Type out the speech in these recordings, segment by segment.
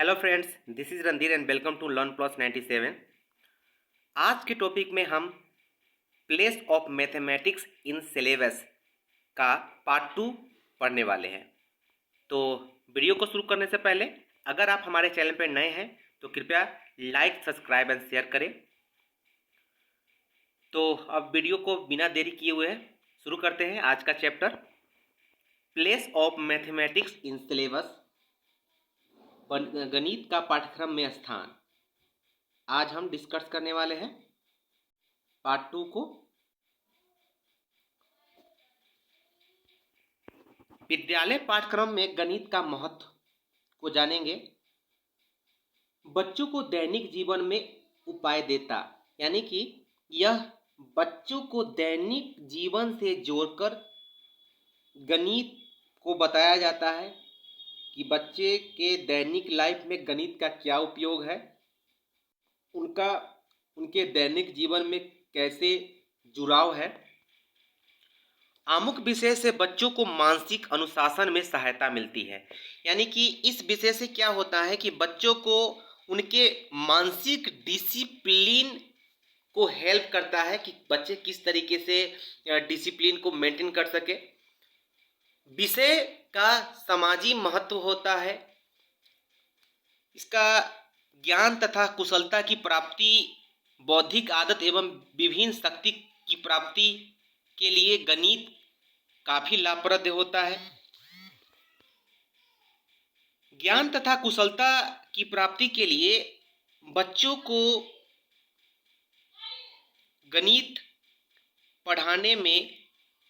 Hello friends, this is Randhir and welcome to learn plus 97। आज के topic में हम place of mathematics in syllabus का पार्ट 2 पढ़ने वाले हैं। तो वीडियो को शुरू करने से पहले अगर आप हमारे चैनल पर नए हैं तो कृपया लाइक, सब्सक्राइब एंड शेयर करें। तो अब वीडियो को बिना देरी किए हुए शुरू करते हैं आज का chapter, place of mathematics in syllabus, गणित का पाठ्यक्रम में स्थान। आज हम डिस्कस करने वाले हैं पार्ट 2 को। विद्यालय पाठ्यक्रम में गणित का महत्व को जानेंगे। बच्चों को दैनिक जीवन में उपाय देता, यानी कि यह बच्चों को दैनिक जीवन से जोड़कर गणित को बताया जाता है कि बच्चे के दैनिक लाइफ में गणित का क्या उपयोग है, उनके दैनिक जीवन में कैसे जुड़ाव है। आमुख विषय से बच्चों को मानसिक अनुशासन में सहायता मिलती है, यानी कि इस विषय से क्या होता है कि बच्चों को उनके मानसिक डिसिप्लिन को हेल्प करता है कि बच्चे किस तरीके से डिसिप्लिन को मेंटेन कर सके। विषय का समाजी महत्व होता है, इसका ज्ञान तथा कुशलता की प्राप्ति, बौद्धिक आदत एवं विभिन्न शक्ति की प्राप्ति के लिए गणित काफी लाभप्रद होता है। ज्ञान तथा कुशलता की प्राप्ति के लिए बच्चों को गणित पढ़ाने में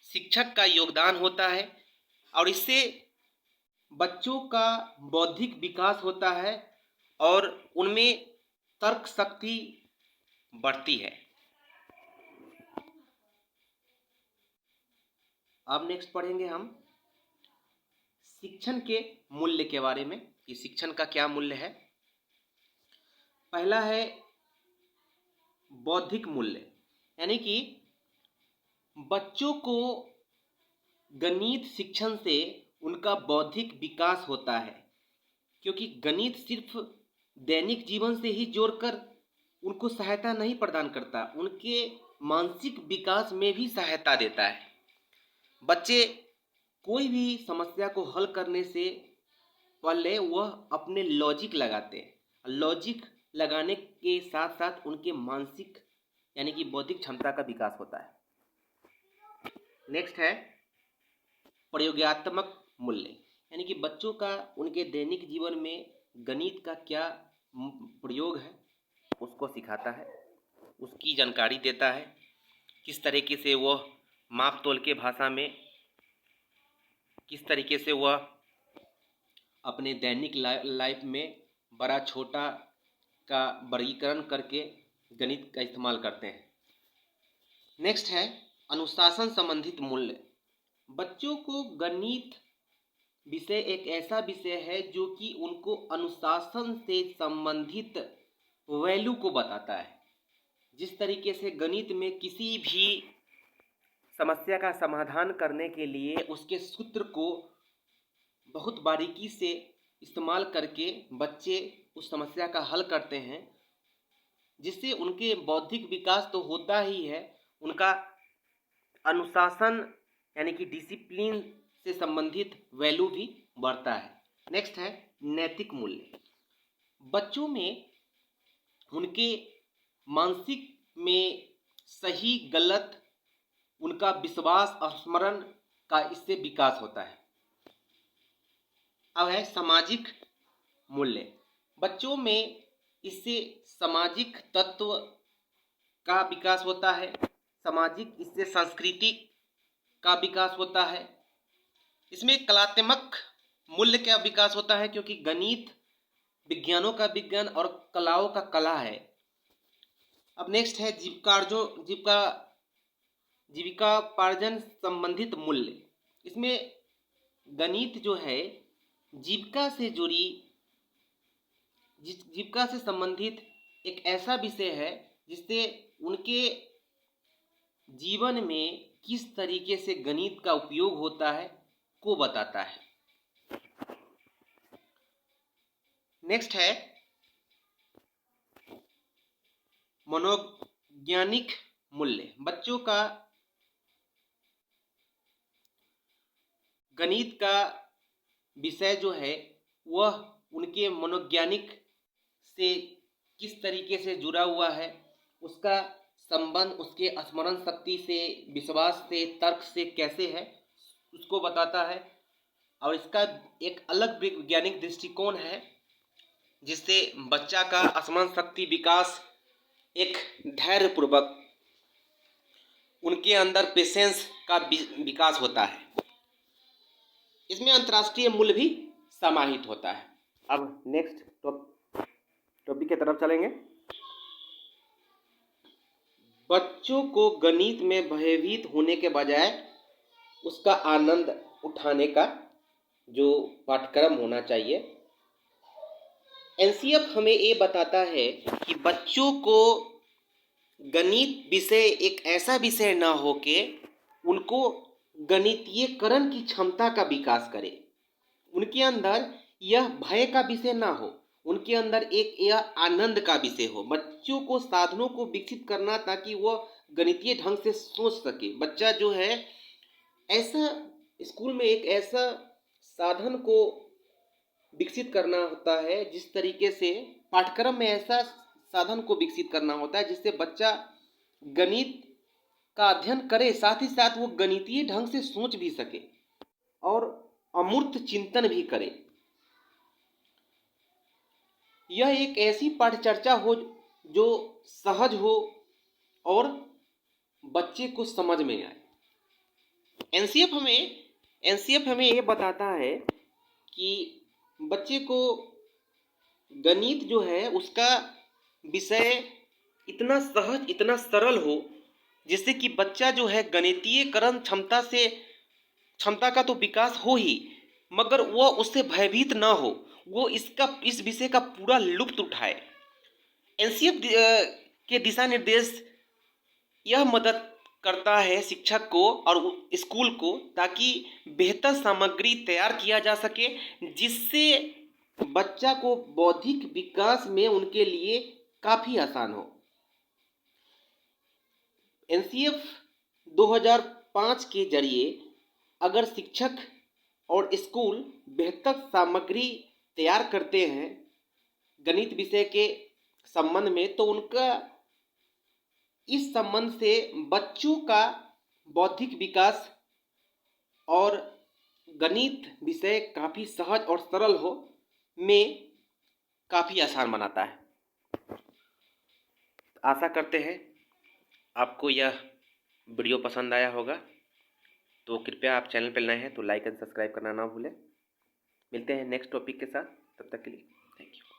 शिक्षक का योगदान होता है और इससे बच्चों का बौद्धिक विकास होता है और उनमें तर्क शक्ति बढ़ती है। अब नेक्स्ट पढ़ेंगे हम शिक्षण के मूल्य के बारे में कि शिक्षण का क्या मूल्य है। पहला है बौद्धिक मूल्य, यानी कि बच्चों को गणित शिक्षण से उनका बौद्धिक विकास होता है, क्योंकि गणित सिर्फ दैनिक जीवन से ही जोड़कर उनको सहायता नहीं प्रदान करता, उनके मानसिक विकास में भी सहायता देता है। बच्चे कोई भी समस्या को हल करने से पहले वह अपने लॉजिक लगाते हैं। लॉजिक लगाने के साथ साथ उनके मानसिक यानी कि बौद्धिक क्षमता का विकास होता है। नेक्स्ट है प्रयोगात्मक मूल्य, यानी कि बच्चों का उनके दैनिक जीवन में गणित का क्या प्रयोग है उसको सिखाता है, उसकी जानकारी देता है, किस तरीके से वह माप तोल के भाषा में किस तरीके से वह अपने दैनिक लाइफ में बड़ा छोटा का वर्गीकरण करके गणित का इस्तेमाल करते हैं। नेक्स्ट है अनुशासन संबंधित मूल्य। बच्चों को गणित विषय एक ऐसा विषय है जो कि उनको अनुशासन से संबंधित वैल्यू को बताता है। जिस तरीके से गणित में किसी भी समस्या का समाधान करने के लिए उसके सूत्र को बहुत बारीकी से इस्तेमाल करके बच्चे उस समस्या का हल करते हैं, जिससे उनके बौद्धिक विकास तो होता ही है, उनका अनुशासन यानी कि डिसिप्लिन से संबंधित वैल्यू भी बढ़ता है। नेक्स्ट है नैतिक मूल्य। बच्चों में उनके मानसिक में सही गलत उनका विश्वास और स्मरण का इससे विकास होता है। अब है सामाजिक मूल्य। बच्चों में इससे सामाजिक तत्व का विकास होता है, सामाजिक इससे संस्कृति का विकास होता है। इसमें कलात्मक मूल्य का विकास होता है, क्योंकि गणित विज्ञानों का विज्ञान और कलाओं का कला है। अब नेक्स्ट है जीविकापार्जन संबंधित मूल्य। इसमें गणित जो है जीविका से संबंधित एक ऐसा विषय है जिससे उनके जीवन में किस तरीके से गणित का उपयोग होता है को बताता है। नेक्स्ट है मनोवैज्ञानिक मूल्य। बच्चों का गणित का विषय जो है वह उनके मनोवैज्ञानिक से किस तरीके से जुड़ा हुआ है, उसका संबंध उसके स्मरण शक्ति से, विश्वास से, तर्क से कैसे है, उसको बताता है। और इसका एक अलग वैज्ञानिक दृष्टिकोण है जिससे बच्चा का स्मरण शक्ति विकास एक धैर्यपूर्वक, उनके अंदर पेशेंस का विकास होता है। इसमें अंतर्राष्ट्रीय मूल्य भी समाहित होता है। अब नेक्स्ट टॉपिक की तरफ चलेंगे। बच्चों को गणित में भयभीत होने के बजाय उसका आनंद उठाने का जो पाठ्यक्रम होना चाहिए। एनसीएफ हमें ये बताता है कि बच्चों को गणित विषय एक ऐसा विषय ना हो कि उनको गणितीयकरण की क्षमता का विकास करे, उनके अंदर यह भय का विषय ना हो, उनके अंदर एक यह आनंद का विषय हो। बच्चों को साधनों को विकसित करना ताकि वह गणितीय ढंग से सोच सके। बच्चा जो है ऐसा स्कूल में एक ऐसा साधन को विकसित करना होता है, जिस तरीके से पाठ्यक्रम में ऐसा साधन को विकसित करना होता है जिससे बच्चा गणित का अध्ययन करे, साथ ही साथ वो गणितीय ढंग से सोच भी सके और अमूर्त चिंतन भी करे। यह एक ऐसी पाठचर्चा हो जो सहज हो और बच्चे को समझ में आए। एनसीएफ हमें ये बताता है कि बच्चे को गणित जो है उसका विषय इतना सहज, इतना सरल हो जिससे कि बच्चा जो है गणितीयकरण क्षमता का तो विकास हो ही, मगर वो उससे भयभीत ना हो, वो इस विषय का पूरा लुत्फ उठाए। एनसीएफ के दिशा निर्देश यह मदद करता है शिक्षक को और स्कूल को ताकि बेहतर सामग्री तैयार किया जा सके, जिससे बच्चा को बौद्धिक विकास में उनके लिए काफ़ी आसान हो। एनसीएफ 2005 के जरिए अगर शिक्षक और स्कूल बेहतर सामग्री तैयार करते हैं गणित विषय के संबंध में, तो उनका इस संबंध से बच्चों का बौद्धिक विकास और गणित विषय काफ़ी सहज और सरल हो में काफ़ी आसान बनाता है। आशा करते हैं आपको यह वीडियो पसंद आया होगा, तो कृपया आप चैनल पर नए हैं तो लाइक एंड सब्सक्राइब करना ना भूलें। मिलते हैं नेक्स्ट टॉपिक के साथ, तब तक के लिए थैंक यू।